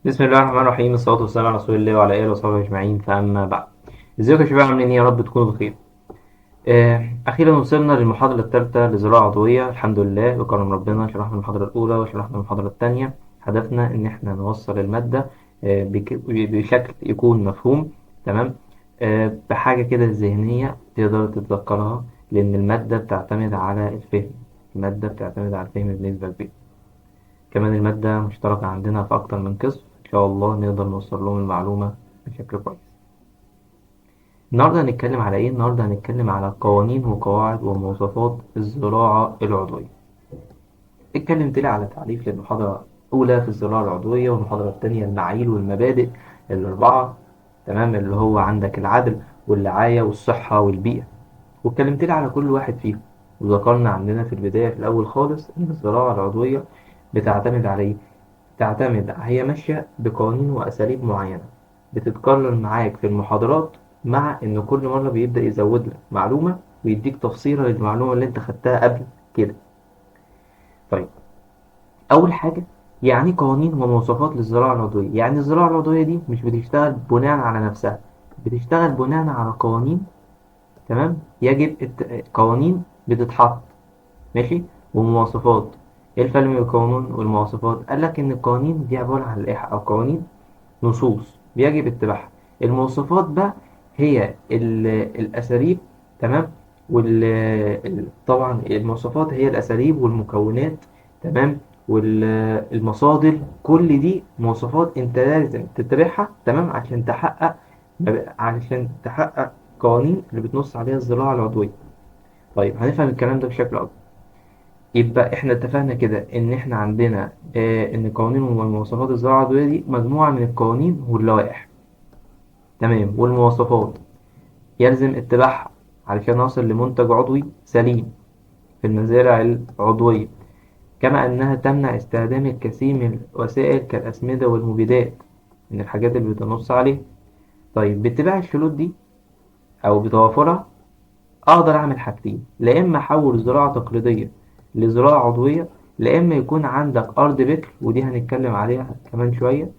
بسم الله الرحمن الرحيم، الصلاة والسلام على رسول الله وعلى آله وصحبه أجمعين، فأما بعد. ازيكم يا شباب؟ عاملين ايه؟ يا رب تكونوا بخير. أخيرا وصلنا للمحاضرة الثالثة لزراعة عضوية، الحمد لله بكرم ربنا. شرحنا المحاضرة الأولى وشرحنا المحاضرة الثانية. هدفنا إن احنا نوصل المادة بشكل يكون مفهوم. تمام. بحاجة كده ذهنية تقدر تتذكرها، لأن المادة بتعتمد على الفهم. المادة بتعتمد على الفهم بنسبة كبيرة. كمان المادة مشتركة عندنا في أكتر من قسم، إن شاء الله نقدر نوصل لهم المعلومة بشكل كويس. النهاردة هنتكلم على إيه؟ النهاردة هنتكلم على قوانين وقواعد ومواصفات الزراعة العضوية. اتكلمت لي على تعريف للمحاضرة الأولى في الزراعة العضوية، والمحاضرة الثانية المعايير والمبادئ الأربعة. تمام، اللي هو عندك العدل والرعاية والصحة والبيئة. واتكلمت لي على كل واحد فيهم، وذكرنا عندنا في البداية في الأول خالص إن الزراعة العضوية بتعتمد على إيه؟ هي ماشية بقوانين وأساليب معينة بتتكرر معاك في المحاضرات، مع إن كل مرة بيبدأ يزود لك معلومة ويديك تفسيرة للمعلومة اللي أنت خدتها قبل كده. طيب، أول حاجة، يعني قوانين ومواصفات للزراعة العضوية. يعني الزراعة العضوية دي مش بتشتغل بناء على نفسها، بتشتغل بناء على قوانين. تمام، قوانين بتتحط. ماشي. ومواصفات. ايه الفرق بين القانون والمواصفات؟ قال لك ان القوانين دي عبارة عن لائحة او قوانين، نصوص بيجب اتباعها. المواصفات بقى هي الأساليب. تمام. طبعا المواصفات هي الأساليب والمكونات. تمام. والمصادر، كل دي مواصفات انت لازم تتبعها. تمام، عشان تحقق قوانين اللي بتنص عليها الزراعة العضوية. طيب، هنفهم الكلام ده بشكل أكبر. يبقى احنا اتفقنا كده ان احنا عندنا ان قوانين ومواصفات الزراعة العضوية دي مجموعة من القوانين واللوائح. تمام. والمواصفات يلزم اتباعها علشان نصل لمنتج عضوي سليم في المزارع العضوية. كما أنها تمنع استخدام الكثير من الوسائل كالأسمدة والمبيدات، من الحاجات اللي بتنص عليها. طيب، باتباع الشروط دي أو بتوافرها أقدر أعمل حاجتين: لا إما أحول زراعة تقليدية لزراعة عضوية، لا إما يكون عندك أرض بكر، ودي هنتكلم عليها كمان شوية.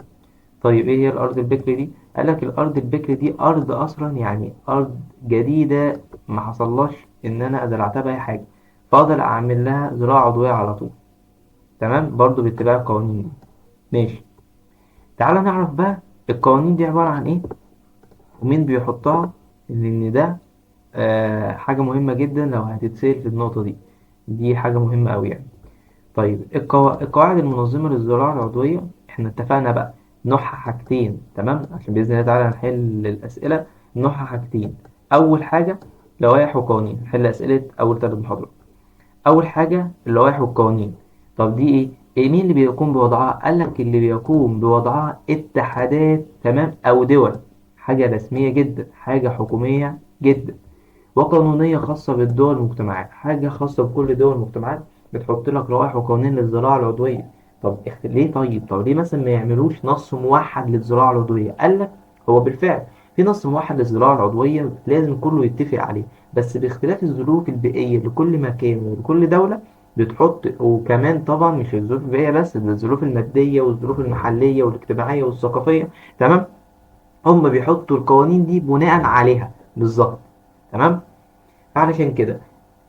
طيب، ايه هي الارض البكر دي؟ قالك الارض البكر دي ارض اصلا، يعني ارض جديده ما حصلهاش ان انا زرعتها باي حاجه، فاقدر اعمل لها زراعه عضويه على طول. تمام، برضو باتباع القوانين دي. ماشي. تعال نعرف بقى القوانين دي عباره عن ايه ومين بيحطها، لان ده حاجه مهمه جدا لو هتتسال في النقطه دي. دي حاجه مهمه قوي يعني. طيب، القواعد المنظمة للزراعة العضوية احنا اتفقنا بقى نوعها حاجتين. تمام، عشان بإذن الله تعالى نحل الأسئلة. نوعها حاجتين: أول حاجة لوائح وقوانين. نحل أسئلة أول 3 محاضرات. أول حاجة اللوائح والقوانين. طب دي إيه مين اللي بيقوم بوضعها؟ قالك اللي بيقوم بوضعها اتحادات، تمام، أو دول. حاجة رسمية جدا، حاجة حكومية جدا، وقانونية خاصة بالدول والمجتمعات. حاجة خاصة بكل دول والمجتمعات بتحط لك روائح وقوانين للزراعة العضوية. طب ليه؟ طب ليه مثلا ما يعملوش نص موحد للزراعة العضوية؟ قال لك هو بالفعل في نص موحد للزراعة العضوية لازم كله يتفق عليه، بس باختلاف الظروف البيئية لكل مكان ولكل دولة بتحط. وكمان طبعا مش الظروف البيئية بس، ده الظروف المادية والظروف المحلية والاجتماعية والثقافية. تمام. هم بيحطوا القوانين دي بناء عليها بالظبط. تمام. علشان كده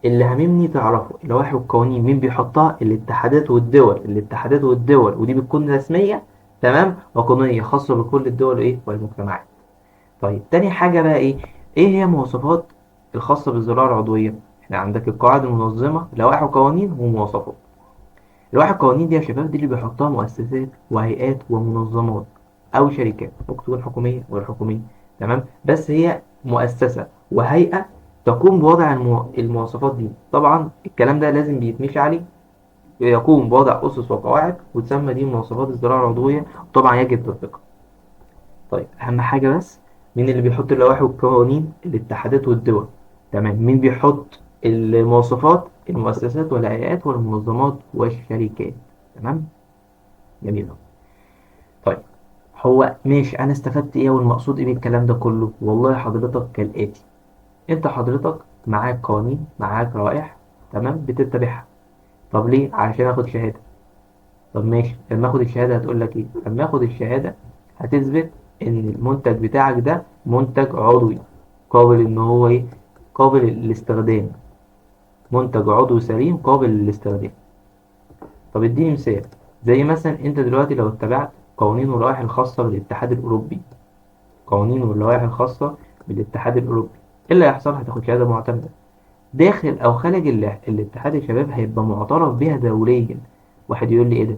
اللي هممني تعرفه اللوائح والقوانين مين بيحطها: الاتحادات والدول، ودي بتكون رسمية. تمام، وقانونية خاصة بكل الدول ايه والمجتمعات. طيب، تاني حاجة بقى ايه هي مواصفات الخاصة بالزراعة العضوية؟ احنا عندك القواعد المنظمة، لوائح وقوانين ومواصفات. لوائح القوانين دي يا شباب دي اللي بيحطها مؤسسات وهيئات ومنظمات او شركات، ممكن تكون حكومية وغير حكومية. تمام، بس هي مؤسسة وهيئة تقوم بوضع المواصفات دي. طبعا الكلام ده لازم بيتمشي عليه، يقوم بوضع أسس وقواعد، وتسمى دي مواصفات الزراعة العضوية، وطبعا يجب تطبيقها. طيب، أهم حاجة بس، مين اللي بيحط اللوائح والقوانين؟ الاتحادات والدول. تمام. مين بيحط المواصفات؟ المؤسسات والهيئات والمنظمات والشركات. تمام. جميل أوي. طيب، هو ماشي، أنا استفدت إيه والمقصود إيه بالكلام ده كله؟ والله حضرتك كالآتي: أنت حضرتك معاك قوانين، معاك روائح، تمام، بتتبعها. طب ليه؟ علشان آخد شهادة. طب ماشي، لما اخد الشهادة هتقول لك ايه؟ لما اخد الشهادة هتثبت ان المنتج بتاعك ده منتج عضوي قابل ان هو ايه، قابل للاستخدام، منتج عضوي سليم قابل للاستخدام. طب اديني مثال، زي مثلا انت دلوقتي لو اتبعت قوانين واللوائح الخاصة بالاتحاد الاوروبي، قوانين واللوائح الخاصة بالاتحاد الاوروبي، ايه اللي هيحصل؟ هتاخد شهادة معتمدة داخل او خارج الاتحاد. الشباب هيبقى معترف بيها دوليا. واحد يقول لي ايه ده؟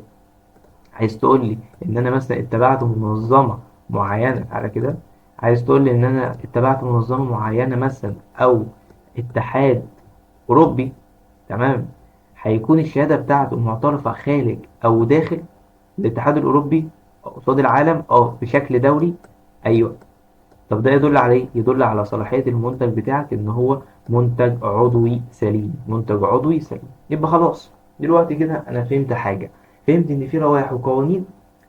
عايز تقول لي ان انا مثلا اتبعت منظمة معينة على كده؟ عايز تقول لي ان انا اتبعت منظمة معينة مثلا او اتحاد اوروبي؟ تمام. هيكون الشهادة بتاعته معترفة خارج او داخل الاتحاد الاوروبي قصاد العالم بشكل دولي؟ ايوه. طب ده يدل على ايه؟ يدل على صلاحية المنتج بتاعك ان هو منتج عضوي سليم، منتج عضوي سليم. يبقى خلاص، دلوقتي كده انا فهمت حاجة، فهمت ان في لوائح وقوانين،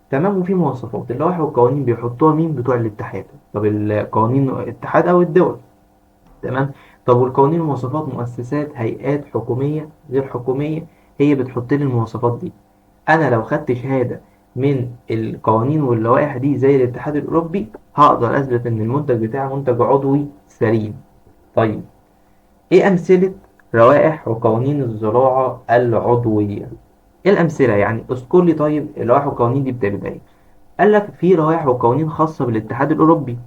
تمام، وفي مواصفات. اللوائح والقوانين بيحطوها مين؟ بتوع الاتحاد. طب القوانين الاتحاد او الدول، تمام. طب والقوانين والمواصفات مؤسسات هيئات حكومية غير حكومية، هي بتحط لي المواصفات دي. انا لو خدت شهادة من القوانين واللوائح دي زي الاتحاد الاوروبي هقدر اثبت ان المنتج بتاعي منتج عضوي سليم. طيب، ايه امثلة روائح وقوانين الزراعة العضوية؟ ايه الامثلة يعني؟ اذكر لي طيب اللوائح والقوانين دي بتبقى ايه. قال لك في روائح وقوانين خاصة بالاتحاد الاوروبي،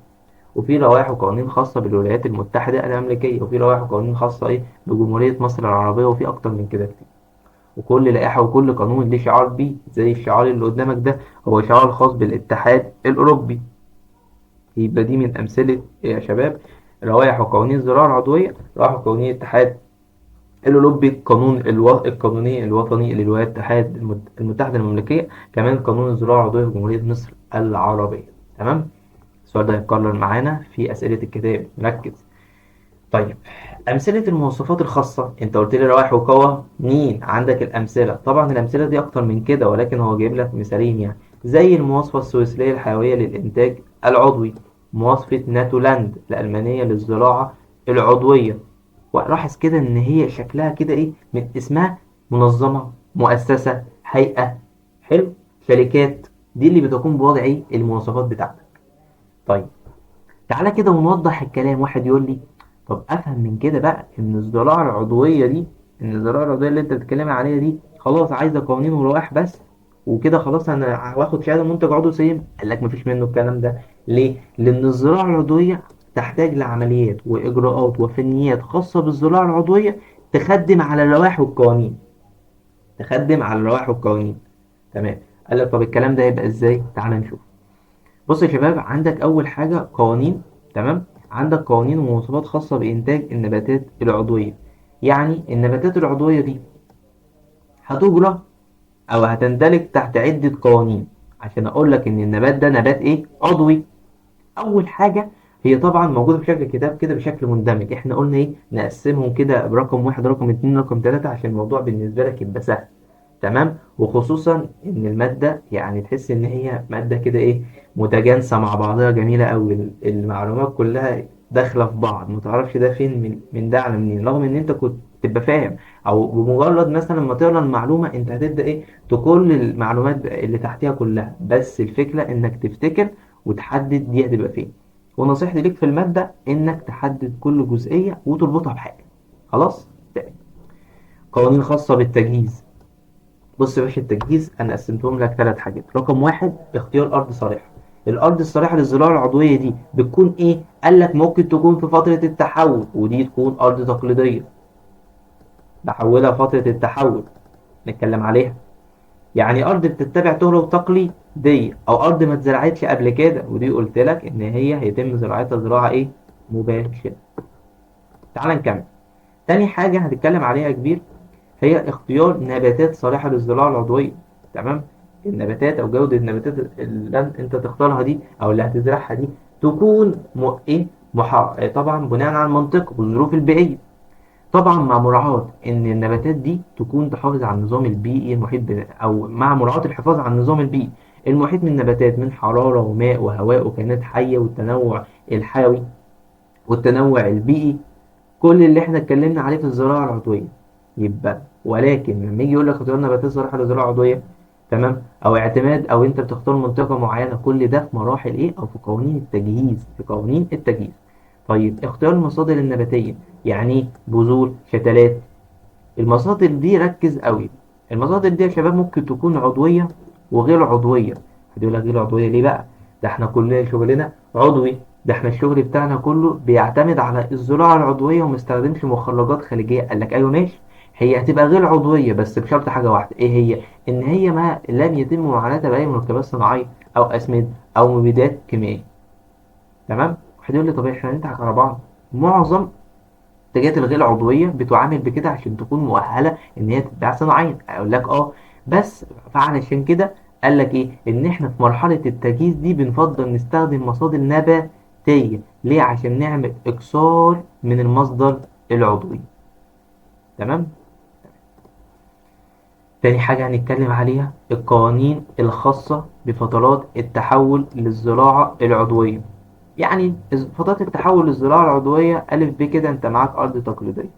وفي لوائح وقوانين خاصة بالولايات المتحدة الأمريكية، وفي لوائح وقوانين خاصة إيه بجمهورية مصر العربية، وفي أكتر من كده كتير. وكل لائحة وكل قانون ليه شعار بيه، زي الشعار اللي قدامك ده هو شعار خاص بالاتحاد الأوروبي. يبقى دي من أمثلة إيه يا شباب؟ روائح وقوانين الزراعة العضوية، روائح وقوانين الاتحاد الأوروبي، القانوني الوطني للولايات المتحدة المملكية، كمان قانون الزراعة العضوية في جمهورية مصر العربية. تمام. السؤال ده هيتكرر معانا في أسئلة الكتاب، ركز. طيب، أمثلة المواصفات الخاصة، أنت قلت لي روائح وقوانين، عندك الأمثلة. طبعا الأمثلة دي أكتر من كده، ولكن هو جايب لك مثالين يعني. زي المواصفة السويسرية الحيوية للإنتاج العضوي، مواصفة ناتولاند الألمانية للزراعة العضوية. ولاحظ كده إن هي شكلها كده إيه من اسمها، منظمة، مؤسسة، هيئة. حلو. شركات. دي اللي بتقوم بوضع إيه المواصفات بتاعتك. طيب، تعالى كده ونوضح الكلام. واحد يقول لي طب افهم من كده بقى ان الزراعه العضويه دي، ان الزراعه العضويه اللي انت بتتكلم عليها دي خلاص عايزه قوانين ولوائح بس، وكده خلاص انا واخد شهاده منتج عضوي سليم؟ قال لك مفيش منه الكلام ده. ليه؟ لان الزراعه العضويه تحتاج لعمليات واجراءات وفنيات خاصه بالزراعه العضويه، تخدم على اللوائح والقوانين، تخدم على اللوائح والقوانين. تمام. قال لك طب الكلام ده يبقى ازاي؟ تعال نشوف. بص يا شباب، عندك أول حاجة قوانين، تمام. عندك قوانين ومواصفات خاصة بإنتاج النباتات العضوية. يعني النباتات العضوية دي هتجرى أو هتندرج تحت عدة قوانين عشان أقول لك إن النبات ده نبات إيه؟ عضوي. أول حاجة هي طبعا موجودة في شكل كتاب كده بشكل مندمج. إحنا قلنا إيه؟ نقسمهم كده برقم واحد، رقم اتنين، رقم تلاتة، عشان الموضوع بالنسبة لك يبقى سهل. تمام. وخصوصا ان الماده يعني تحس ان هي ماده كده ايه، متجانسه مع بعضها، جميله قوي. المعلومات كلها داخله في بعض، ما تعرفش ده فين من ده على منين، رغم ان انت كنت تبقى فاهم. او بمجرد مثلا ما تقرا المعلومه انت هتبدا ايه، تكل المعلومات اللي تحتها كلها، بس الفكره انك تفتكر وتحدد دي هتبقى فين. ونصيحتي ليك في الماده انك تحدد كل جزئيه وتربطها بحاجه. خلاص. قوانين خاصه بالتجهيز. بص يا باشا، التجهيز انا قسمتهم لك ثلاث حاجات. رقم واحد، اختيار ارض صالحه. الارض الصالحه للزراعه العضويه دي بتكون ايه؟ قال لك ممكن تكون في فتره التحول، ودي تكون ارض تقليديه بحولها فتره التحول نتكلم عليها. يعني ارض بتتبع طرق تقليديه، او ارض ما اتزرعتش قبل كده، ودي قلت لك ان هي هيتم زراعتها زراعه ايه، مباشره. تعال نكمل. تاني حاجه هنتكلم عليها يا كبير، هي اختيار نباتات صالحة للزراعة العضوية. تمام. النباتات أو جودة النباتات اللي أنت تختارها دي أو اللي هتزرعها دي تكون إيه؟ طبعا بناء على المنطق والظروف البيئية. طبعا مع مراعاة إن النباتات دي تكون تحافظ على النظام البيئي المحيط بنا، أو مع مراعاة الحفاظ على النظام البيئي المحيط من نباتات، من حرارة وماء وهواء وكائنات حية والتنوع الحيوي والتنوع البيئي، كل اللي احنا اتكلمنا عليه في الزراعة العضوية. يبقى ولكن لما يجي يقول لك اختيار نباتات صالحة للزراعة العضوية، تمام، او اعتماد، او انت بتختار منطقة معينة. كل ده في مراحل ايه، او في قوانين التجهيز، في قوانين التجهيز. طيب اختيار المصادر النباتية، يعني بذور، شتلات. المصادر دي ركز قوي. المصادر دي يا شباب ممكن تكون عضوية وغير عضوية. هتقول لك غير عضوية ليه بقى؟ ده احنا كلنا شغلنا عضوي. ده احنا الشغل بتاعنا كله بيعتمد على الزراعة العضوية ومستخدمش مخلجات خارجية. قال لك ايوه ماشي، هي هتبقى غير عضوية بس بشرط حاجة واحدة، ايه هي؟ ان هي ما لم يتم معالجتها بأي مركبات صناعية او اسمده او مبيدات كيميائية. تمام. واحد يقول لي طب احنا هنضحك على بعض؟ معظم المنتجات الغير عضوية بتعامل بكده عشان تكون مؤهلة إن هي تتباع صناعيا. أقول لك أه، بس فعلشان كده قال لك إيه؟ إن إحنا في مرحلة التجهيز دي بنفضل نستخدم مصادر نباتية. ليه؟ عشان نعمل إكثار من المصدر العضوي. تمام؟ تاني حاجة هنتكلم عليها القوانين الخاصة بفترات التحول للزراعة العضوية. يعني فترات التحول للزراعة العضوية ألف ب كده، أنت معاك أرض تقليدية.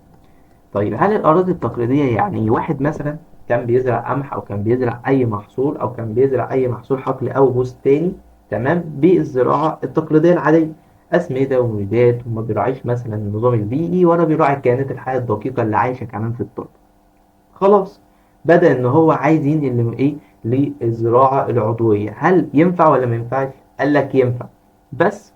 طيب هل الأراضي التقليدية يعني واحد مثلا كان بيزرع قمح أو كان بيزرع أي محصول أو كان بيزرع أي محصول حقلي أو بستاني، تمام، بالزراعة التقليدية العادية، أسمدة ومبيدات، وما بيراعيش مثلا النظام البيئي ولا بيراعي الكائنات الحية الدقيقة اللي عايشة كمان في التربة. خلاص، بدأ إن هو عايز ينقل إيه للزراعة العضوية. هل ينفع ولا ما ينفعش؟ قال لك ينفع، بس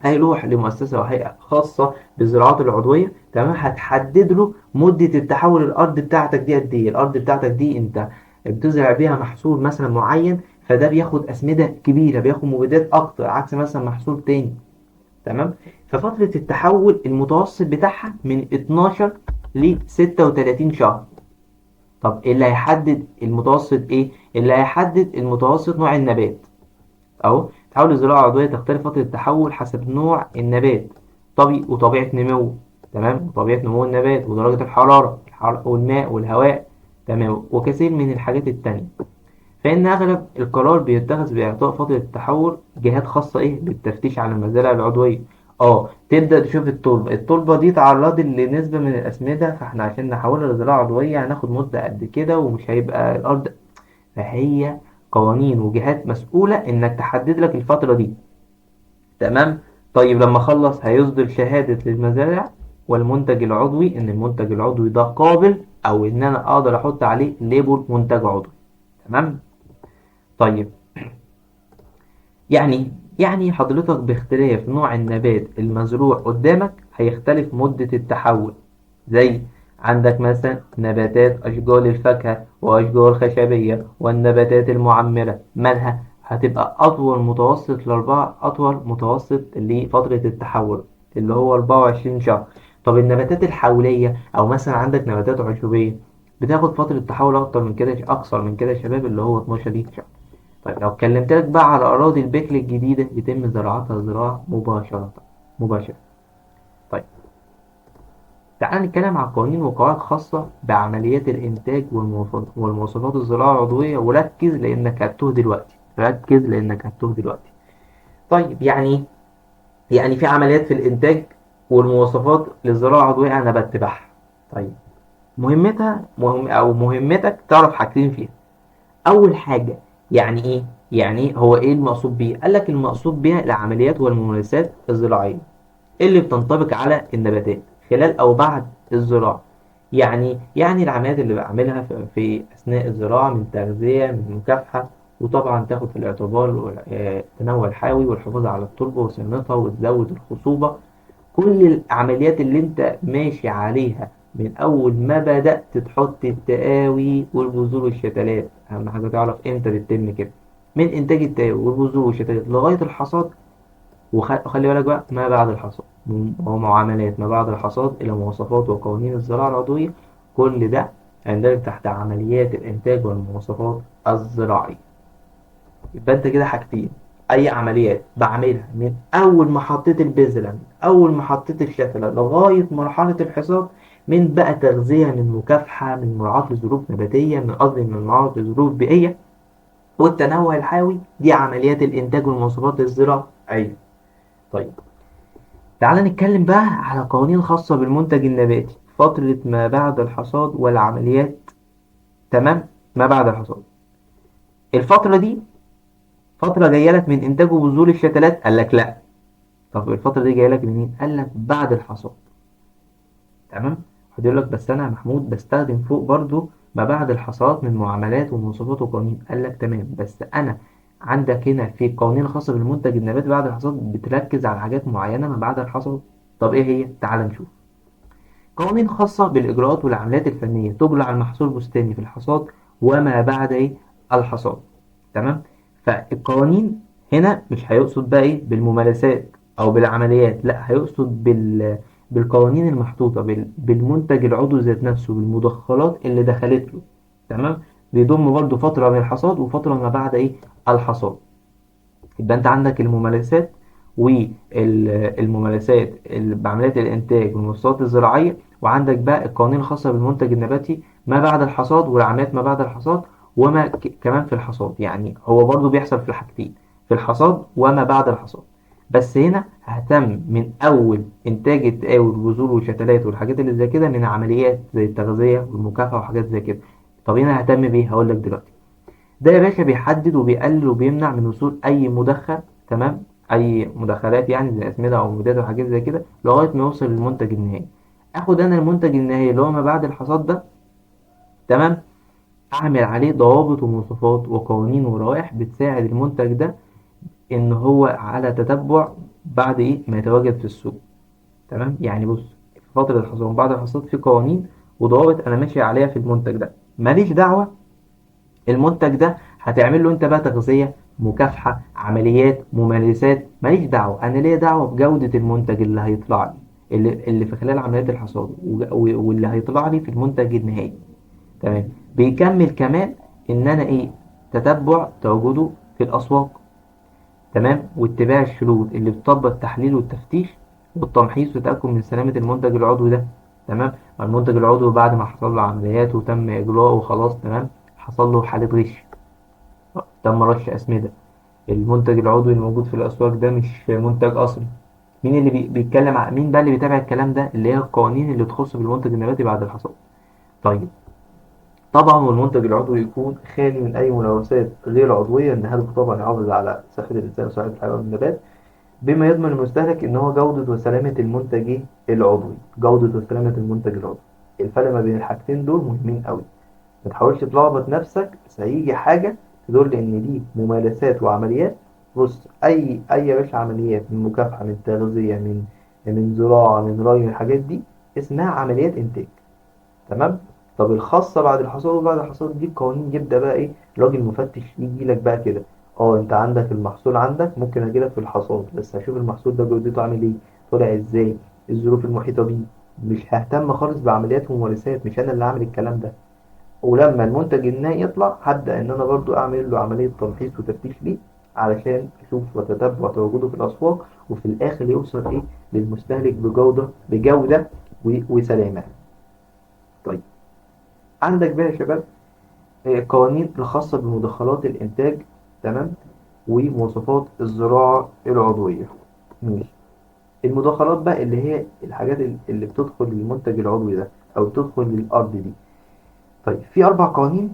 هيروح لمؤسسة أو هيئة خاصة بالزراعات العضوية، تمام، هتحدد له مدة التحول. الأرض بتاعتك دي قد إيه؟ الأرض بتاعتك دي أنت بتزرع بيها محصول مثلا معين، فده بياخد أسمدة كبيرة، بياخد مبيدات أكتر، عكس مثلا محصول تاني. تمام. ففترة التحول المتوسط بتاعها من 12 ل 36 شهر. طب اللي هيحدد المتوسط إيه؟ اللي هيحدد المتوسط نوع النبات. أهو، تحول الزراعة العضوية تختلف فترة التحول حسب نوع النبات، وطبيعة نموه. تمام، وطبيعة نمو النبات ودرجة الحرارة والماء والهواء. تمام، وكثير من الحاجات التانية. فإن أغلب القرار بيتخذ بإعطاء فترة التحول جهات خاصة إيه بالتفتيش على المزارع العضوية. اه، تبدأ تشوف التربة دي تعرضت لنسبة من الأسمدة، فاحنا عشان نحولها لزراعة عضوية هناخد مدة قد كده ومش هيبقى الأرض. فهي قوانين وجهات مسؤولة إنك تحدد لك الفترة دي. تمام. طيب لما أخلص هيصدر شهادة للمزارع والمنتج العضوي إن المنتج العضوي ده قابل، أو إن أنا أقدر أحط عليه ليبل منتج عضوي. تمام. طيب، يعني حضرتك باختلاف نوع النبات المزروع قدامك هيختلف مدة التحول. زي عندك مثلا نباتات أشجار الفاكهة وأشجار خشبية والنباتات المعمرة، مالها هتبقى أطول متوسط لأربعة، أطول متوسط لفترة التحول اللي هو 24 شهر. طب النباتات الحولية أو مثلا عندك نباتات عشبية بتاخد فترة تحول أكتر من كده، أقصر من كده يا شباب، اللي هو 12 شهر. طيب لو اتكلمت لك بقى على أراضي البكل الجديدة يتم زراعتها زراعة مباشرة. طيب تعال نتكلم عن قوانين وقواعد خاصة بعمليات الإنتاج والمواصفات الزراعة العضوية، وركز لأنك هتوه دلوقتي. ركز لأنك هتوه دلوقتي. طيب يعني في عمليات في الإنتاج والمواصفات للزراعة العضوية أنا بتبعها. طيب مهمتك تعرف حاجتين فيها. اول حاجه، يعني ايه؟ يعني هو ايه المقصود بيه؟ قال لك المقصود بيها العمليات والممارسات الزراعيه اللي بتنطبق على النباتات خلال او بعد الزراعه. يعني العمليات اللي بعملها في اثناء الزراعه، من تغذيه، من مكافحه، وطبعا تاخد في الاعتبار التنوع الحيوي والحفاظ على التربه وصيانتها وتزود الخصوبه. كل العمليات اللي انت ماشي عليها من اول ما بدأت تحط التقاوي والبذور والشتلات. اهم حاجة تعرف امتى بتتم كده، من انتاج التقاوي والبذور والشتلات لغاية الحصاد. وخلي بالك بقى ما بعد الحصاد، ومعاملات ما بعد الحصاد الى مواصفات وقوانين الزراعة العضوية. كل ده يندرج تحت عمليات الانتاج والمواصفات الزراعية. يبقى انت كده حاجتين: اي عمليات بعملها من اول ما حطيت البذره، من اول ما حطيت الشتله لغايه مرحله الحصاد، من بقى تغذيه، من مكافحه، من مراعاه لظروف نباتيه، من قصدي من مراعاه لظروف بيئيه، والتنوع الحيوي. دي عمليات الانتاج والمواصفات الزراعيه. طيب تعال نتكلم بقى على قوانين خاصه بالمنتج النباتي، فتره ما بعد الحصاد والعمليات. تمام، ما بعد الحصاد. الفترة دي فترة جاية لك من إنتاج وبذور الشتلات، قال لك لا. طب الفترة دي جاية لك منين؟ قال لك بعد الحصاد. تمام. حد يقول لك بس أنا يا محمود بستخدم فوق برضو ما بعد الحصاد من معاملات ومواصفات وقوانين. قال لك تمام، بس أنا عندك هنا في قوانين خاصة بالمنتج النباتي بعد الحصاد بتركز على حاجات معينة ما بعد الحصاد. طب إيه هي؟ تعال نشوف. قوانين خاصة بالإجراءات والعمليات الفنية تجرى على المحصول البستاني في الحصاد وما بعد إيه؟ الحصاد. تمام. فالقوانين هنا مش هيقصد بقى إيه بالممارسات أو بالعمليات، لا هيقصد بالقوانين المحطوطة بالمنتج العضوي ذات نفسه، بالمدخلات اللي دخلت له. تمام. بيضم برضو فترة من الحصاد وفترة ما بعد إيه؟ الحصاد. يبقى انت عندك الممارسات والممارسات بعمليات الانتاج والمواصفات الزراعيه، وعندك بقى القوانين الخاصه بالمنتج النباتي ما بعد الحصاد والعمليات ما بعد الحصاد وما كمان في الحصاد. يعني هو برضو بيحصل في الحاجتين، في الحصاد وما بعد الحصاد. بس هنا ههتم من اول انتاج التقاوي والبذور والشتلات والحاجات اللي زي كده، من عمليات زي التغذيه والمكافحه وحاجات زي كده. طب هنا ههتم بايه؟ هقول لك دلوقتي. ده يا باشا بيحدد وبيقلل وبيمنع من وصول اي مدخل. تمام. اي مدخلات يعني زي اسمده او مبيدات وحاجات زي كده لغايه ما يوصل للمنتج النهائي. اخد انا المنتج النهائي اللي هو ما بعد الحصاد ده. تمام. اعمل عليه ضوابط ومواصفات وقوانين وروائح بتساعد المنتج ده ان هو على تتبع بعد ايه ما يتواجد في السوق. تمام. يعني بص، في فتره الحصاد وبعد الحصاد في قوانين وضوابط انا ماشي عليها في المنتج ده، ماليش دعوه المنتج ده هتعمل له انت بقى تغذية، مكافحة، عمليات، ممارسات، ماليش دعوة. انا ليا دعوة بجودة المنتج اللي هيطلع لي، اللي في خلال عمليات الحصاد واللي هيطلع لي في المنتج النهائي. تمام. بيكمل كمان ان انا ايه؟ تتبع تواجده في الاسواق. تمام. واتباع الشروط اللي بتطبق التحليل والتفتيش والتمحيص وتأكد من سلامة المنتج العضوي ده. تمام. المنتج العضوي بعد ما حصل له عمليات وتم إجراءه وخلاص تمام، حصل له حالة غش، تم رش أسمدة، المنتج العضوي الموجود في الأسواق ده مش منتج أصلي. مين اللي بيتكلم مين بقى اللي بيتابع الكلام ده؟ اللي هي القوانين اللي تخص بالمنتج النباتي بعد الحصاد. طيب. طبعا والمنتج العضوي يكون خالي من أي ملوثات غير عضوية، إن هدفه طبعا يحافظ على صحة الإنسان وصحة الحيوان والنبات، بما يضمن المستهلك إن هو جودة وسلامة المنتج العضوي. جودة وسلامة المنتج العضوي، الفرق ما بين الحاجتين دول مهمين قوي. ما تحاولش تلخبط نفسك، بس هيجي حاجة تدل إن دي ممارسات وعمليات. بص، أي يا باشا عمليات من مكافحة، من تغذية، من زراعة، من ري، من الحاجات دي اسمها عمليات إنتاج. تمام. طب الخاصة بعد الحصاد وبعد الحصاد دي القوانين، يبدأ بقى إيه؟ راجل مفتش يجي لك بقى كده. اه انت عندك المحصول، عندك ممكن اجي لك في الحصاد، بس هشوف المحصول ده جودته عامل ايه، طلع ازاي، الظروف المحيطة بيه. مش ههتم خالص بعمليات وممارسات، مش انا اللي عامل الكلام ده. ولما المنتج النهائي يطلع هبدأ إن أنا برضو أعمل له عملية تمحيص وتفتيش ليه، علشان أشوف وأتتبع تواجده في الأسواق، وفي الآخر يوصل إيه للمستهلك بجودة وسلامة. طيب. عندك بقى يا شباب القوانين الخاصة بمدخلات الإنتاج. تمام. ومواصفات الزراعة العضوية. ماشي. المدخلات بقى اللي هي الحاجات اللي بتدخل للمنتج العضوي ده أو بتدخل للأرض دي. طيب في 4 قوانين.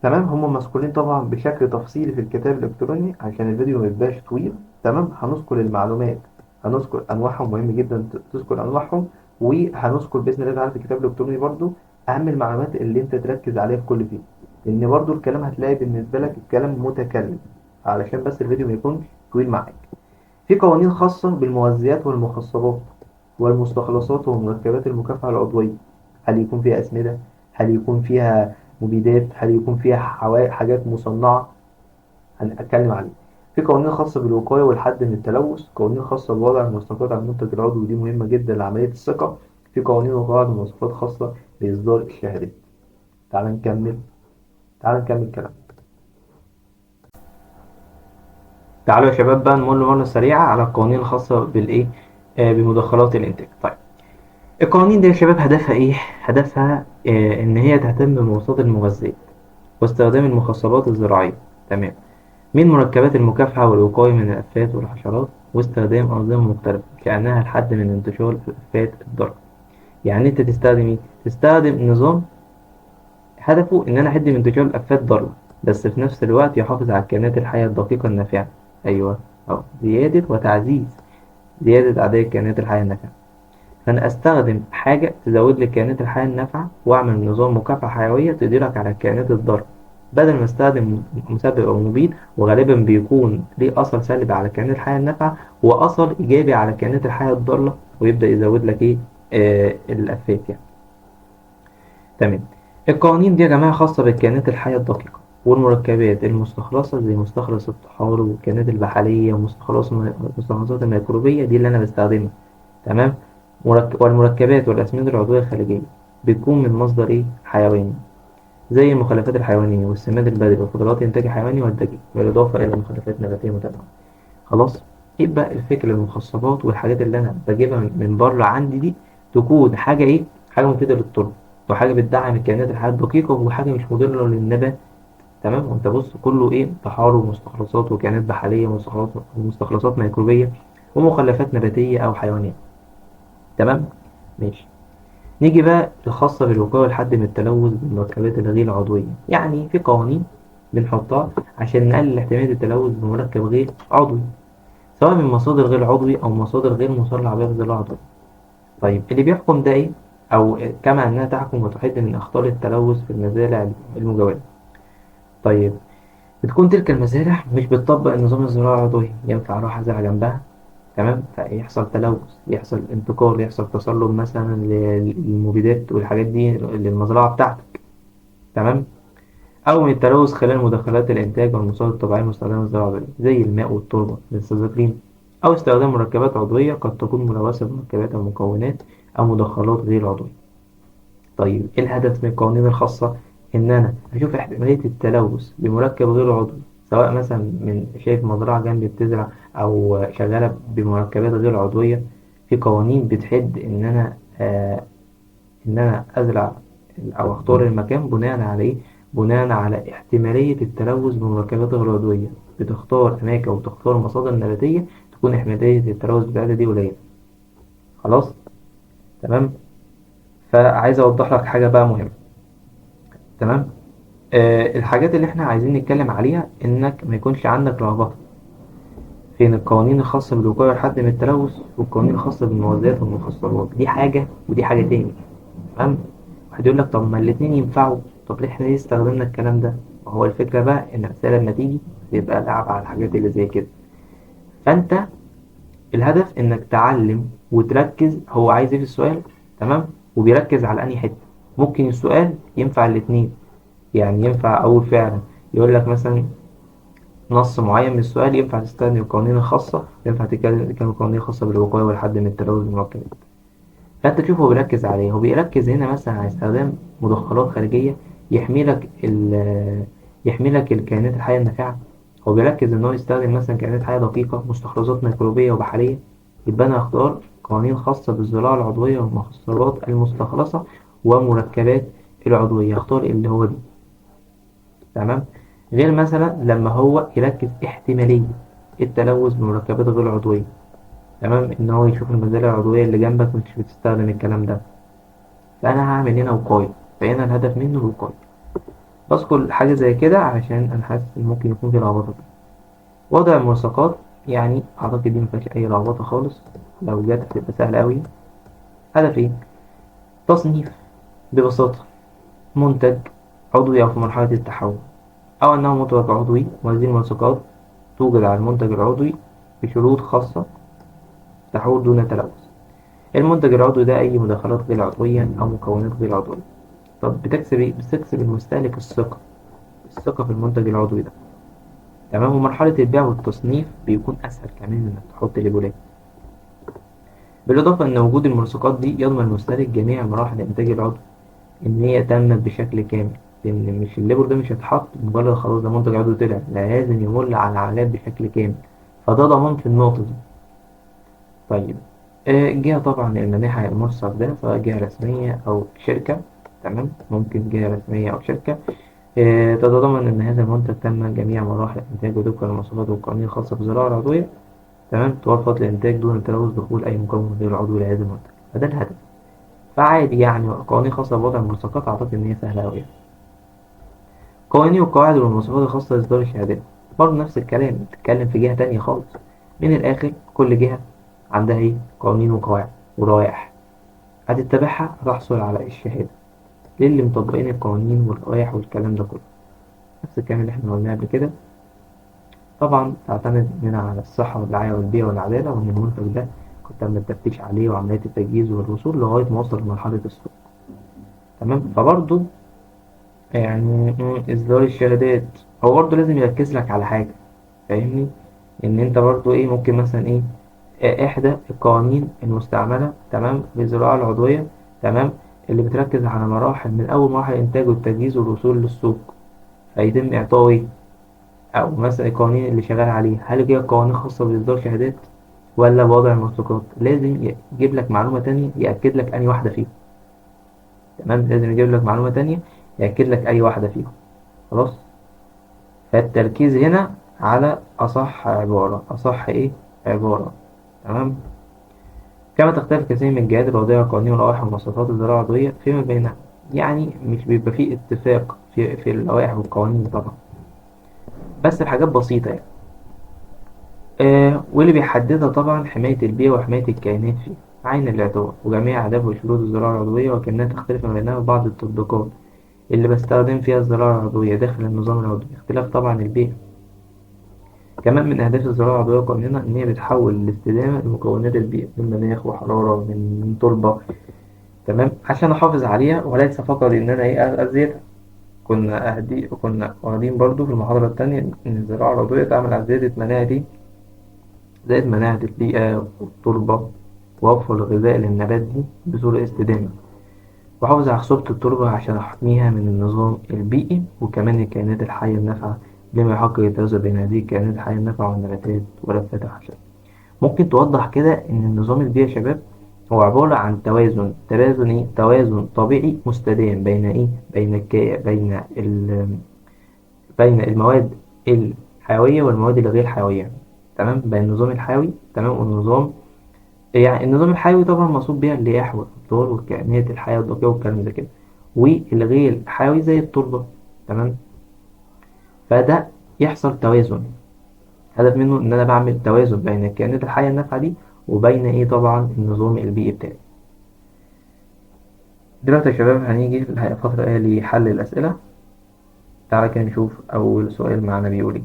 تمام. هم مذكورين طبعا بشكل تفصيلي في الكتاب الإلكتروني عشان الفيديو ما يبقاش طويل. تمام. هنذكر المعلومات، هنذكر أنواعهم، مهم جدا تذكر أنواعهم. وهنذكر بإذن الله تعالى في الكتاب الإلكتروني برضو أهم المعلومات اللي أنت تركز عليها في كل فيديو، لأن برضو الكلام هتلاقي بالنسبة لك الكلام متكلم، علشان بس الفيديو ما يكونش طويل معاك. في قوانين خاصة بالمغذيات والمخصبات والمستخلصات ومركبات المكافحة العضوية. هل يكون فيها أسمدة؟ هل يكون فيها مبيدات؟ هل يكون فيها حاجات مصنعة؟ هنتكلم عليه. في قوانين خاصة بالوقاية والحد من التلوث، قوانين خاصة بوضع المواصفات على المنتج العضوي ودي مهمة جدا لعملية الثقة. في قوانين وقواعد ومواصفات خاصة بإصدار الشهادات. تعال نكمل تعال نكمل كلام. تعالوا يا شباب بقى نمر مرة سريعة على القوانين الخاصة بالإيه؟ بمدخلات الإنتاج. طيب. القوانين دي يا شباب هدفها إيه؟ هدفها إن هي تهتم بمواصفات المغذية واستخدام المخصبات الزراعية. تمام. من مركبات المكافحة والوقاية من الآفات والحشرات واستخدام أنظمة مختلفة كأنها الحد من انتشار الآفات الضارة. يعني أنت تستخدم إيه؟ تستخدم نظام هدفه إن أنا أحد من انتشار الآفات الضارة. بس في نفس الوقت يحافظ على الكائنات الحية الدقيقة النافعة. أيوه، أهو زيادة وتعزيز، زيادة أعداد الكائنات الحية النافعة. فأنا أستخدم حاجة تزود لي الكائنات الحية النافعة، وأعمل نظام مكافحة حيوية تديرك على الكائنات الضارة، بدل ما أستخدم مسبب أو مبيد، وغالبا بيكون ليه أثر سلبي على الكائنات الحية النافعة وأثر إيجابي على الكائنات الحية الضارة، ويبدأ يزود لك إيه، الأفات يعني. تمام. القوانين دي يا جماعة خاصة بالكائنات الحية الدقيقة والمركبات المستخلصة، زي مستخلص الطحال والكائنات البحرية والمستخلصات الميكروبية دي اللي أنا بستخدمها. تمام. والمركبات والأسمدة العضوية الخارجية بتكون من مصدر إيه؟ حيواني، زي المخلفات الحيوانية والسماد البدري والخضروات الإنتاج الحيواني والدجاج، بالإضافة إلى مخلفات نباتية متنوعة. خلاص. يبقى الفكرة المخصبات والحاجات اللي أنا بجيبها من بره عندي دي تكون حاجة إيه؟ حاجة مفيدة للطرق، وحاجة بتدعم الكائنات الحية الدقيقة، وحاجة مش مضرة للنبات. تمام. وأنت بص كله إيه؟ طحالب ومستخلصات وكائنات بحرية ومستخلصات ميكروبية ومخلفات نباتية أو حيوانية. تمام. ماشي. نيجي بقى الخاصة بالوقاية والحد من التلوث بالمركبات الغير العضوية. يعني في قوانين بنحطها عشان نقلل احتمالية التلوث بمركب غير عضوي، سواء من مصادر غير عضوي أو مصادر غير مصنعة بغير العضوي. طيب اللي بيحكم ده إيه؟ أو كما أنها تحكم وتحد من أخطار التلوث في المزارع المجاورة. طيب بتكون تلك المزارع مش بتطبق النظام الزراعي العضوي، ينفع أروح أزرع جنبها. تمام. فيحصل تلوث، يحصل انتقال، يحصل تسلل مثلا للمبيدات والحاجات دي للمزرعة بتاعتك. تمام. أو من التلوث خلال مدخلات الإنتاج والمصادر الطبيعية المستخدمة للزراعة زي الماء والتربة للتزريب، أو استخدام مركبات عضوية قد تكون ملوثة بمركبات أو مكونات أو مدخلات غير عضوية. طيب إيه الهدف من القوانين الخاصة؟ إن أنا أشوف احتمالية التلوث بمركب غير عضوي، سواء مثلا من شايف مزرعة جنبي بتزرع أو شغالة بمركبات غير عضوية. في قوانين بتحد إن أنا أزرع أو أختار المكان بناء على إيه؟ بناء على احتمالية التلوث بمركبات غير عضوية. بتختار أماكن وبتختار مصادر نباتية تكون احتمالية التلوث بتاعتها دي قليلة. خلاص. تمام. فعايز أوضح لك حاجة بقى مهمة. تمام. الحاجات اللي احنا عايزين نتكلم عليها إنك ما يكونش عندك لخبطة بين القوانين الخاصة بالوقاية والحد من التلوث والقوانين الخاصة بالمواد والمخصبات. دي حاجة ودي حاجة تاني. تمام. واحد يقول لك طب ما الاتنين ينفعوا، طب ليه احنا ليه استخدمنا الكلام ده؟ ما هو الفكرة بقى ان الرسالة لما تيجي بيبقى لعب على الحاجات اللي زي كده. فانت الهدف انك تعلم وتركز هو عايز ايه في السؤال. تمام. وبيركز على انهي حتة. ممكن السؤال ينفع الاتنين، يعني ينفع اقول فعلا يقول لك مثلا نص معين من السؤال ينفع تستخدم القوانين الخاصة، ينفع تتكلم القوانين الخاصة بالوقاية والحد من التلوث بالمركبات. فانت تشوف هو بيركز على ايه. هو بيركز هنا مثلا على استخدام مدخلات خارجية يحمي لك يحمي لك الكائنات الحية النافعة. هو بيركز ان هو يستخدم مثلا كائنات حية دقيقة، مستخلصات ميكروبية وبحرية. يبقى انا اختار قوانين خاصة بالزراعة العضوية والمخصبات المستخلصة ومركبات العضوية، اختار اللي هو دي. تمام. غير مثلا لما هو يركز احتمالية التلوث بمركبات غير عضوية. تمام. ان هو يشوف المزارع العضوية اللي جنبك مش بتستخدم الكلام ده، فأنا هعمل هنا وقاية. فهنا الهدف منه الوقاية. بذكر حاجة زي كده عشان أنا حاسس إن ممكن يكون في لخبطة. وضع الملصقات، يعني أعتقد دي مفيهاش أي لخبطة خالص، لو جت هتبقى سهلة أوي. هدف إيه؟ تصنيف ببساطة منتج عضوي أو في مرحلة التحول، أو أنه منتج عضوي، وهذه الملصقات توجد على المنتج العضوي بشروط خاصة تحول دون تلوث. المنتج العضوي ده أي مدخلات غير عضوية أو مكونات غير عضوية. طب بتكسب إيه؟ بتكسب المستهلك الثقة في المنتج العضوي ده. تمام. ومرحلة البيع والتصنيف بيكون أسهل كمان إنك تحط ليبلات. بالإضافة إن وجود الملصقات دي يضمن المستهلك جميع مراحل الإنتاج العضوي إن هي تمت بشكل كامل، لأن مش الليبل ده مش هيتحط مجرد خلاص ده منتج عضوي طلع، لا لازم يمر على العمليات بشكل كامل. فده ضمان في النقطة دي. طيب الجهة طبعا المانحة المرصد ده سواء جهة رسمية أو شركة. تمام. ممكن جهة رسمية أو شركة تتضمن أن هذا المنتج تم جميع مراحل إنتاجه وفقا للمواصفات والقوانين الخاصة بالزراعة العضوية. تمام. توفر الإنتاج دون تلوث دخول أي مكون غير عضوي لهذا المنتج. فده الهدف. فعادي يعني قوانين خاصة بوضع الملصقات أعتقد إن هي سهلة أوي. قوانين والقواعد والمواصفات الخاصة بإصدار الشهادات برضه نفس الكلام، بتتكلم في جهة تانية خالص. من الآخر كل جهة عندها إيه؟ قوانين وقواعد ولوائح، هتتبعها هتحصل على الشهادة للي مطبقين القوانين واللوائح والكلام ده كله. نفس الكلام اللي احنا قلناه قبل كده. طبعا تعتمد منها على الصحة والرعاية والبيئة والعدالة، وإن المنتج ده كنت عامل التفتيش عليه وعملية التجهيز والوصول لغاية ما وصل لمرحلة السوق. تمام. فبرضه يعني إصدار الشهادات هو برضه لازم يركز لك على حاجة، فاهمني؟ إن أنت برضه إيه ممكن مثلا إيه إحدى القوانين المستعملة تمام في الزراعة العضوية، تمام، اللي بتركز على مراحل من أول مراحل الإنتاج والتجهيز والوصول للسوق، فيتم إعطائه إيه؟ أو مثلا القوانين اللي شغال عليها هل هي قوانين خاصة بإصدار شهادات ولا بوضع الملصقات؟ لازم يجيب لك معلومة تانية يأكد لك أي واحدة فيهم. تمام، لازم يجيب لك معلومة تانية يأكد لك أي واحدة فيهم. خلاص. فالتركيز هنا على أصح عبارة، أصح إيه عبارة. تمام. كما تختلف كثير من الجهات الوضعية والقوانين واللوائح ومواصفات الزراعة العضوية فيما بينها، يعني مش بيبقى فيه اتفاق في اللوائح والقوانين طبعا، بس الحاجات بسيطة يعني. واللي بيحددها طبعا حماية البيئة وحماية الكائنات فيه عين الاعتبار، وجميع آداب وشروط الزراعة العضوية وكأنها تختلف ما بينها بعض التطبيقات اللي بستخدم فيها الزراعة العضوية داخل النظام العضوي، اختلاف طبعا البيئة. كمان من أهداف الزراعة العضوية قانونا إن هي بتحول الاستدامة لمكونات البيئة من مناخ وحرارة ومن تربة، تمام، عشان أحافظ عليها وليس فقط إن أنا إيه أزيدها. كنا واخدين برضو في المحاضرة التانية إن الزراعة العضوية تعمل على زيادة مناعة إيه؟ زائد مناعة البيئة والتربة، ووفر الغذاء للنبات دي بصورة استدامة، وحافظ على خصوبة التربة عشان أحميها من النظام البيئي وكمان الكائنات الحية النافعة، بما يحقق التوازن بين هذه الكائنات الحية النافعة والنباتات ولفات الحشرات. ممكن توضح كده إن النظام البيئي يا شباب هو عبارة عن توازن إيه؟ توازن طبيعي مستدام بين إيه؟ بين المواد الحيوية والمواد الغير حيوية. تمام، بين النظام الحيوي تمام والنظام، يعني النظام الحيوي طبعا مقصود بيها الرياح والأمطار والكائنات الحية والضوئية والكلام ده كده، والغير حيوي زي التربة. تمام. فده يحصل توازن، هدف منه إن أنا بعمل توازن بين الكائنات الحية النافعة دي وبين إيه طبعا النظام البيئي بتاعي. دلوقتي يا شباب هنيجي الفترة إيه لحل الأسئلة. تعالى كده نشوف أول سؤال معانا بيقول إيه.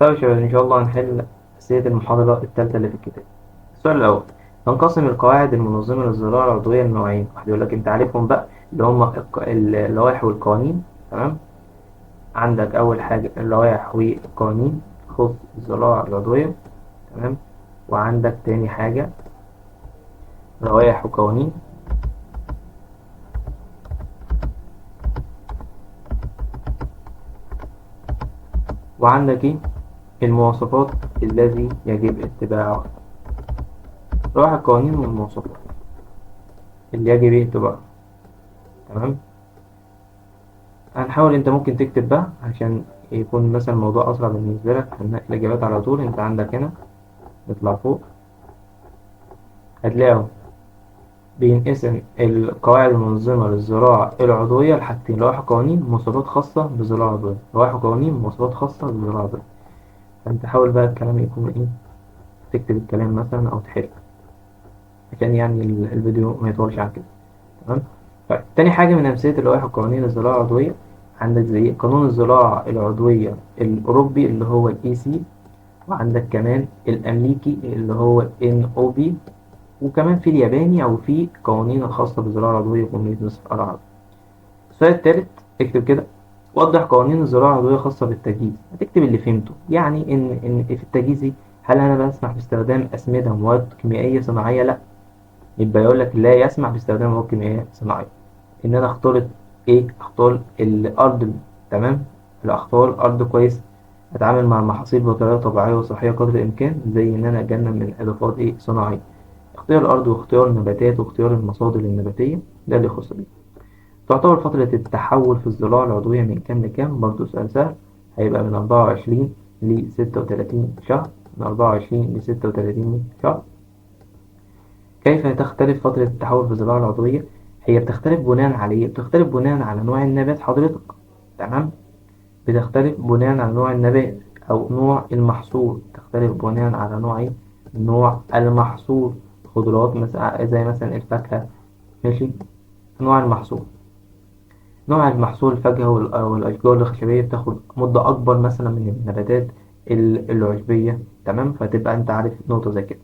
طيب يا شباب إن شاء الله هنحل أسئلة المحاضرة التالتة اللي في الكتاب. السؤال الأول: تنقسم القواعد المنظمة للزراعة العضوية لنوعين. واحد يقول لك أنت عارفهم بقى اللي هم اللوائح والقوانين. تمام. عندك أول حاجة اللوائح والقوانين تخص الزراعة العضوية. تمام. وعندك تاني حاجة لوائح وقوانين، وعندك إيه المواصفات الذي يجب اتباعها. لوائح القوانين والمواصفات اللي يجب إيه اتباعها. تمام. هنحاول انت ممكن تكتب بقى عشان يكون مثلا الموضوع اسرع بالنسبه لك، هنلاقي الاجابات على طول. انت عندك هنا نطلع فوق هتلاقوا بينقسم القواعد المنظمه للزراعه العضويه لحاجتين: لوائح قوانين ومواصفات خاصه بالزراعه العضويه. لوائح قوانين ومواصفات خاصه بالزراعه العضويه. فانت حاول بقى الكلام يكون ايه، تكتب الكلام مثلا او تحل عشان يعني الفيديو ما يطولش عن كده. تمام. طيب تاني حاجه من امثله اللوائح القوانين للزراعه العضويه، عندك زي قانون الزراعه العضويه الاوروبي اللي هو الاي سي، وعندك كمان الأمريكي اللي هو NOB، وكمان في الياباني أو في قوانين الخاصة بالزراعة العضوية وجمهورية مصر العربية. السؤال التالت اكتب كده: وضح قوانين الزراعة العضوية خاصة بالتجهيز. هتكتب اللي فهمته، يعني إن في التجهيز دي هل أنا بسمح باستخدام أسمدة مواد كيميائية صناعية؟ لأ، يبقى يقول لك لا يسمح باستخدام مواد كيميائية صناعية. إن أنا أختلط إيه؟ أختار الأرض. تمام. لا، أختار أرض كويس، أتعامل مع المحاصيل بطريقة طبيعية وصحية قدر الإمكان، زي إن أنا أتجنب من إضافات إيه صناعية. اختيار الأرض واختيار النباتات واختيار المصادر النباتية ده اللي يخص بيه. تعتبر فترة التحول في الزراعة العضوية من كام لكام؟ برضه سؤال سهل، هيبقى من 24 ل 36 شهر. من 24 ل 36 شهر. كيف تختلف فترة التحول في الزراعة العضوية؟ هي بتختلف بناء على ايه؟ بتختلف بناء على نوع النبات حضرتك. تمام. بتختلف بناء على نوع النبات او نوع المحصول، تختلف بناء على نوع ايه؟ نوع المحصول. خضروات مثلا زي مثلا الفاكهة. ماشي. نوع المحصول. نوع المحصول الفاكهة والأشجار الخشبية بتاخد مدة أكبر مثلا من النباتات العشبية. تمام. فتبقى أنت عارف نقطة زي كده.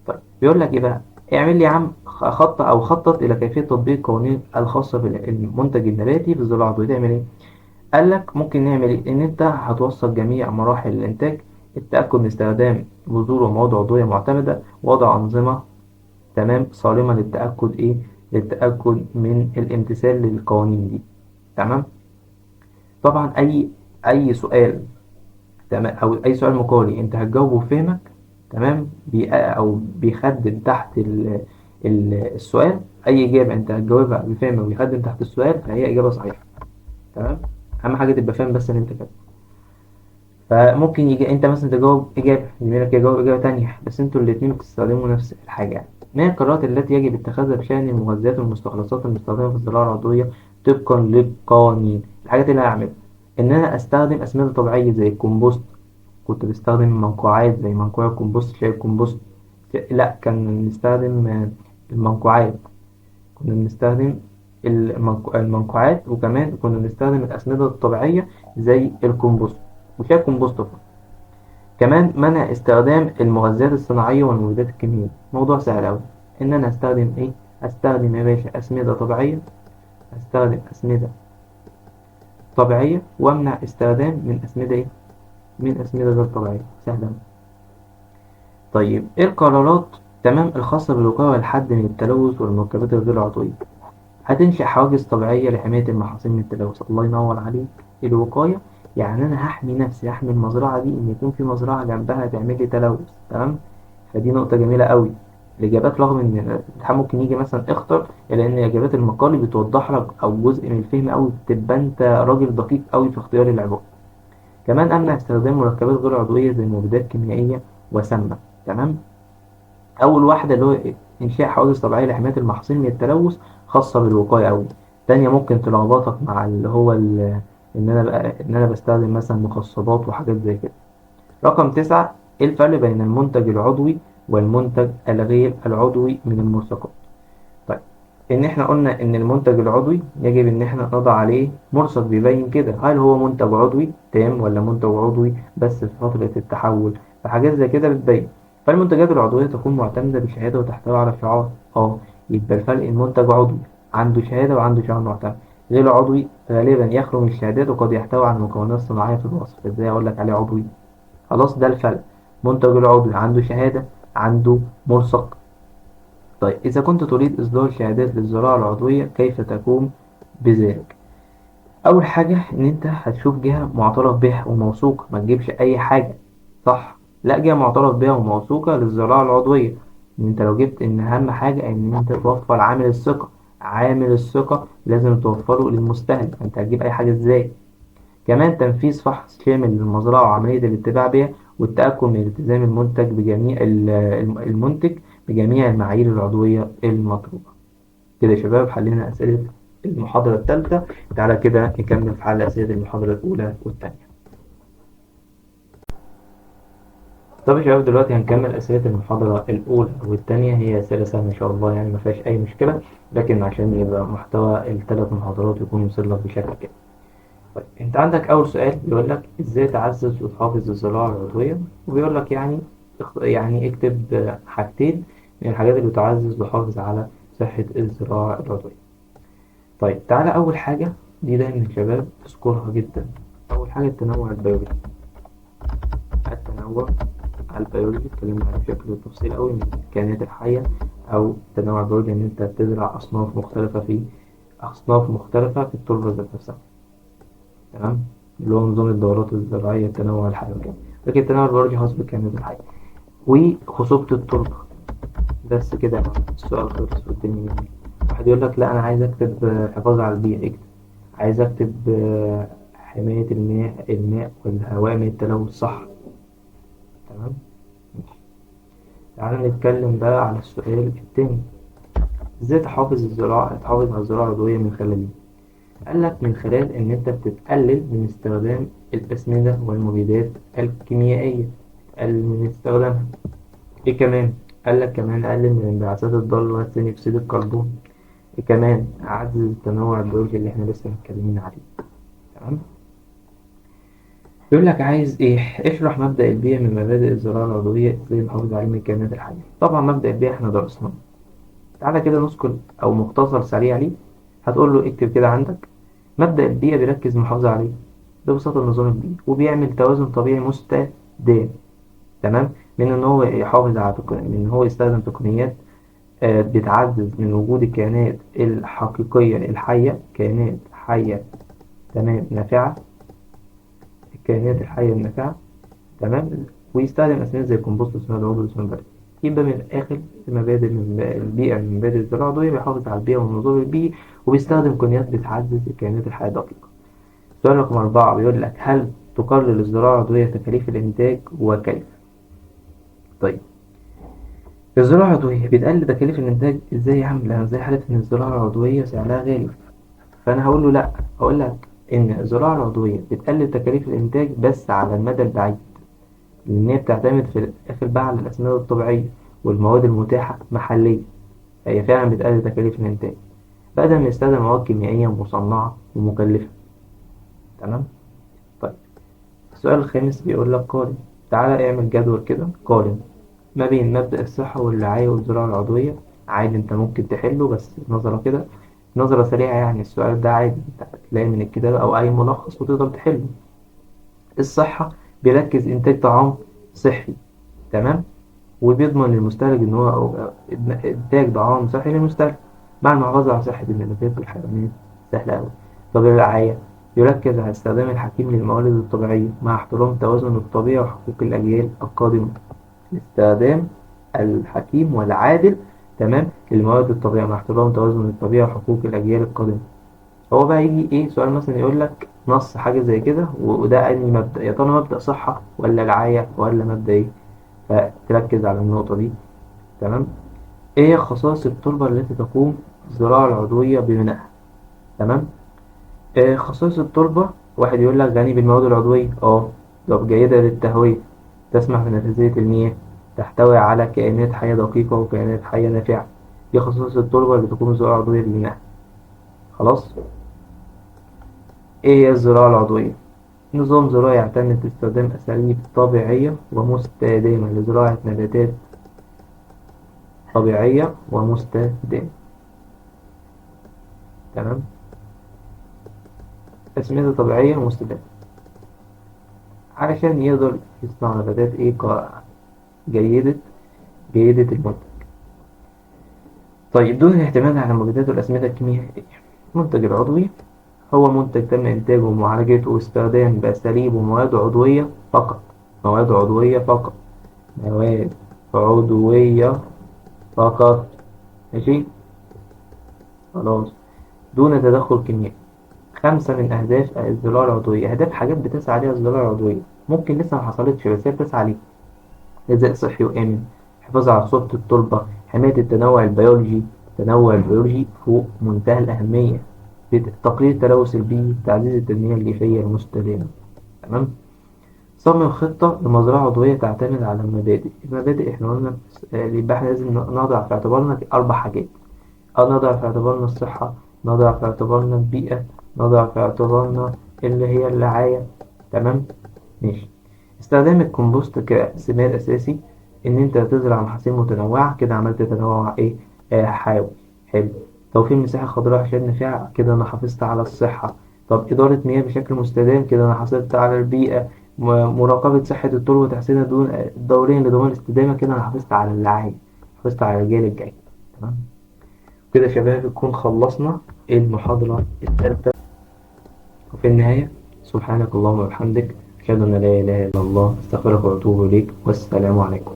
طيب بيقول لك إيه بقى؟ اعمل لي يا عم خطط إلى كيفية تطبيق قوانين الخاصة بالمنتج النباتي في الزراعة العضوية. تعمل إيه؟ قال لك ممكن نعمل إيه؟ إن أنت هتوصل جميع مراحل الإنتاج، التأكد من استخدام بذور ومواد عضوية معتمدة، وضع أنظمة تمام صارمة للتأكد إيه؟ للتأكد من الامتثال للقوانين دي. تمام. طبعا اي سؤال تمام او اي سؤال مقالي انت هتجاوبه بفهمك. تمام. او بيخدم تحت السؤال. اي اجابه انت هتجاوبها بفهمك وبيخدم تحت السؤال فهي اجابه صحيحه. تمام. اهم حاجه تبقى فاهم بس ان انت كده. فممكن يجي انت مثلا تجاوب اجابه، زميلك يجاوب اجابه تانية، بس انتوا الاتنين بتستخدموا نفس الحاجه يعني. ما هي القرارات التي يجب اتخاذها بشان المغذيات والمستخلصات المستخدمه في الزراعه العضويه طبقا للقوانين؟ الحاجات اللي انا هعملها ان انا استخدم اسمده طبيعيه زي الكمبوست. كنت بستخدم منقوعات زي منقوع الكمبوست، شاي الكمبوست. لا، كان نستخدم المنقوعات. كنا بنستخدم المنقوعات، وكمان كنا بنستخدم الأسمدة الطبيعية زي الكمبوست وشاي الكمبوست فقط. كمان منع استخدام المغذيات الصناعية والمبيدات الكيميائية. موضوع سهل أوي. إن أنا أستخدم إيه؟ أستخدم يا باشا أسمدة طبيعية. أستخدم أسمدة طبيعية وأمنع استخدام من أسمدة إيه؟ من أسمدة غير طبيعية. سهلة. طيب إيه القرارات تمام الخاصة بالوقاية والحد من التلوث والمركبات الغير عضوية؟ هتنشئ حواجز طبيعية لحماية المحاصيل من التلوث. الله ينور عليك. الوقاية يعني أنا هحمي نفسي، هحمي المزرعة دي إن يكون في مزرعة جنبها تعمل لي تلوث. تمام. فدي نقطة جميلة قوي. الإجابات رغم إن الامتحان ممكن يجي مثلا اختر، إلا إن إجابات المقالي بتوضح لك أو جزء من الفهم قوي، بتبقى أنت راجل دقيق قوي في اختيار العبارة. كمان أمنع استخدام مركبات غير عضوية زي مبيدات كيميائية وسامة. تمام. أول واحدة اللي هو إنشاء حواجز طبيعية لحماية المحاصيل من التلوث خاصة بالوقاية أوي. تانية ممكن تلخبطك مع اللي هو إن أنا بستخدم مثلا مخصبات وحاجات زي كده. رقم 9. إيه الفرق بين المنتج العضوي والمنتج الغير العضوي من الملصقات؟ طيب إن إحنا قلنا إن المنتج العضوي يجب إن إحنا نضع عليه ملصق بيبين كده هل هو منتج عضوي تام ولا منتج عضوي بس في فترة التحول. فحاجات زي كده بتبين. فالمنتجات العضوية تكون معتمدة بشهادة وتحتوي على شعار. يبقى الفرق المنتج عضوي عنده شهادة وعنده شعار معتمد. غير عضوي غالبا يخلو من الشهادات وقد يحتوي على مكونات صناعية في الوصف. ازاي اقول لك عليه عضوي؟ خلاص ده الفرق. منتج العضوي عنده شهادة، عنده ملصق. طيب إذا كنت تريد إصدار شهادات للزراعة العضوية كيف تقوم بذلك؟ أول حاجة إن أنت هتشوف جهة معترف بها وموثوقة، ما تجيبش أي حاجة. صح؟ لا، جهة معترف بها وموثوقة للزراعة العضوية. إن أنت لو جبت إن أهم حاجة إن أنت توفر عامل الثقة. عامل الثقة لازم توفره للمستهلك. أنت هتجيب أي حاجة إزاي؟ كمان تنفيذ فحص شامل للمزرعة وعملية الاتباع بها، والتأكد من التزام المنتج بجميع المعايير العضوية المطلوبة. كده يا شباب حلينا أسئلة المحاضرة الثالثة. تعالى كده نكمل في حل أسئلة المحاضرة الأولى والثانية. طب يا شباب دلوقتي هنكمل أسئلة المحاضرة الأولى والثانية. هي أسئلة سهلة إن شاء الله يعني ما فيهاش أي مشكلة، لكن عشان يبقى محتوى الثلاث محاضرات يكون يوصل لك بشكل كده. طيب انت عندك اول سؤال بيقول لك ازاي تعزز وتحافظ الزراعه العضويه، وبيقول لك يعني اكتب حاجتين من الحاجات اللي بتعزز وتحافظ على صحه الزراعه العضويه. طيب تعالى اول حاجه دي دايما الشباب تذكرها جدا. اول حاجه التنوع البيولوجي. التنوع البيولوجي اتكلمنا على بشكل تفصيل قوي من الكائنات الحيه. او التنوع البيولوجي ان انت تزرع اصناف مختلفه في التربه ذات نفسها. تمام. اللي هو نظام الدورات الزراعية التنوع الحيوي كده. لكن التنوع البيولوجي خاص بالكائنات الحية وخصوبة التربة. بس كده يا معلم. السؤال خلص والدنيا جميلة. واحد يقول لك لا أنا عايز أكتب حفاظ على البيئة. اكتب عايز أكتب حماية الماء والهواء من التلوث. صح. تمام. تعالى نتكلم بقى على السؤال التاني. ازاي تحافظ على الزراعة العضوية من خلال ايه؟ قال لك من خلال ان انت بتقلل من استخدام الأسمدة والمبيدات الكيميائية، تقلل من استخدامها. ايه كمان؟ قال لك كمان قلل من انبعاثات الضار ثاني اكسيد الكربون. ايه كمان؟ عزز التنوع البيولوجي اللي احنا لسه متكلمين عليه. تمام. يقول لك عايز ايه؟ اشرح مبدأ البيئة من مبادئ الزراعة العضوية، ازاي نحافظ عليه من الكائنات الحية. طبعا مبدأ البيئة احنا درسناه، تعالى كده نذكر او مختصر سريع ليه. هتقول له اكتب كده عندك: مبدأ البيئة بيركز المحافظة عليه ببساطة النظام البيئي، وبيعمل توازن طبيعي مستدام. تمام. من ان هو يحافظ على من ان هو يستخدم تقنيات بتعزز من وجود الكائنات الحقيقية الحية، كائنات حية تمام نافعة، الكائنات الحية النافعة. تمام. ويستخدم أسمدة زي الكمبوست والسماد العضوي والسماد البلدي. يبقى من الآخر مبادئ من البيئة، من مبادئ الزراعة العضوية، بيحافظ على البيئة والنظام البيئي، وبيستخدم تقنيات بتعزز الكائنات الحية الدقيقة. سؤال رقم 4 بيقول لك: هل تقلل الزراعة العضوية تكاليف الإنتاج وكيف؟ طيب، الزراعة العضوية بتقلل تكاليف الإنتاج إزاي يا عم؟ لأن زي حالة إن الزراعة العضوية سعرها غالي. فأنا هقول له لأ، هقول لك إن الزراعة العضوية بتقلل تكاليف الإنتاج بس على المدى البعيد، لأن هي بتعتمد في الآخر بقى على الأسمدة الطبيعية والمواد المتاحة محليا. هي فعلا بتقلل تكاليف الإنتاج بدل ما يستخدم مواد كيميائية مصنعة ومكلفة. تمام. طيب، السؤال الخامس بيقول لك قارن. تعالى اعمل جدول كده، قارن ما بين مبدأ الصحة والرعاية والزراعة العضوية. عادي انت ممكن تحله بس نظرة كده، نظرة سريعة يعني. السؤال ده عادي انت هتلاقي من الكتاب أو أي ملخص وتقدر تحله. الصحة بيركز إنتاج طعام صحي، تمام، وبيضمن للمستهلك إن هو إنتاج طعام صحي للمستهلك مع المحافظة على صحة النباتات والحيوانات. سهلة أوي. طب الرعاية يركز على استخدام الحكيم للموارد الطبيعية مع احترام توازن الطبيعة وحقوق الأجيال القادمة. الاستخدام الحكيم والعادل، تمام، للموارد الطبيعية مع احترام توازن الطبيعة وحقوق الأجيال القادمة. هو بقى يجي إيه سؤال مثلا يقول لك نص حاجة زي كده، وده أنهي مبدأ؟ يا ترى مبدأ صحة ولا رعاية ولا مبدأ إيه؟ فتركز على النقطة دي. تمام. إيه هي خصائص التربة التي تقوم الزراعة العضوية ببنائها؟ تمام. خصائص التربة: واحد يقول لك غني بالمواد العضوية، طب جيدة للتهوية، تسمح بنفاذية المياه، تحتوي على كائنات حية دقيقة وكائنات حية نافعة. دي خصائص التربة اللي تقوم الزراعة العضوية ببنائها. خلاص. ايه هي الزراعة العضوية؟ نظام زراعي يعتمد باستخدام أساليب طبيعية ومستدامة لزراعة نباتات طبيعية ومستدامة. تمام. أسمدة طبيعية ومستدامة علشان يقدر يصنع نباتات ايه جيدة، جيدة المنتج. طيب، دون الاعتماد على المبيدات والأسمدة الكيميائية. المنتج العضوي هو منتج تم إنتاجه ومعالجته واستخدام بأساليب ومواد عضوية فقط. مواد عضوية فقط. مواد عضوية فقط. ماشي. خلاص. دون تدخل كيميائي. 5 من أهداف الزراعة العضوية، أهداف حاجات بتسعى عليها الزراعة العضوية ممكن لسه ما حصلتش بس هي بتسعى عليها: غذاء صحي وآمن، حفاظ على صورة التربة، حماية التنوع البيولوجي. التنوع البيولوجي فوق منتهى الأهمية، تقليل التلوث البيئي، تعزيز التنمية الريفية المستدامة. تمام. صمم خطة لمزرعة عضوية تعتمد على المبادئ. المبادئ احنا قلنا يبقى احنا لازم نضع في اعتبارنا 4 حاجات. نضع في اعتبارنا الصحة، نضع في اعتبارنا البيئة، نضع في اعتبارنا اللي هي الرعاية. تمام. ماشي. استخدام الكمبوست كسماد أساسي، إن أنت تزرع محاصيل متنوعة كده، عملت تنوع إيه؟ حيوي. حلو. توفير مساحة خضراء عشان نفع كده، أنا حافظت على الصحة. طب إدارة مياه بشكل مستدام كده، أنا حافظت على البيئة. مراقبة صحة الطرق وتحسين الدورية لضمان الاستدامة كده، أنا حافظت على الرعاية، حافظت على الرجال الجاي. تمام. كده يا شباب نكون خلصنا المحاضرة الثالثة. وفي النهاية، سبحانك اللهم وبحمدك، أشهد أن لا إله إلا الله، أستغفرك وأتوب إليك، والسلام عليكم.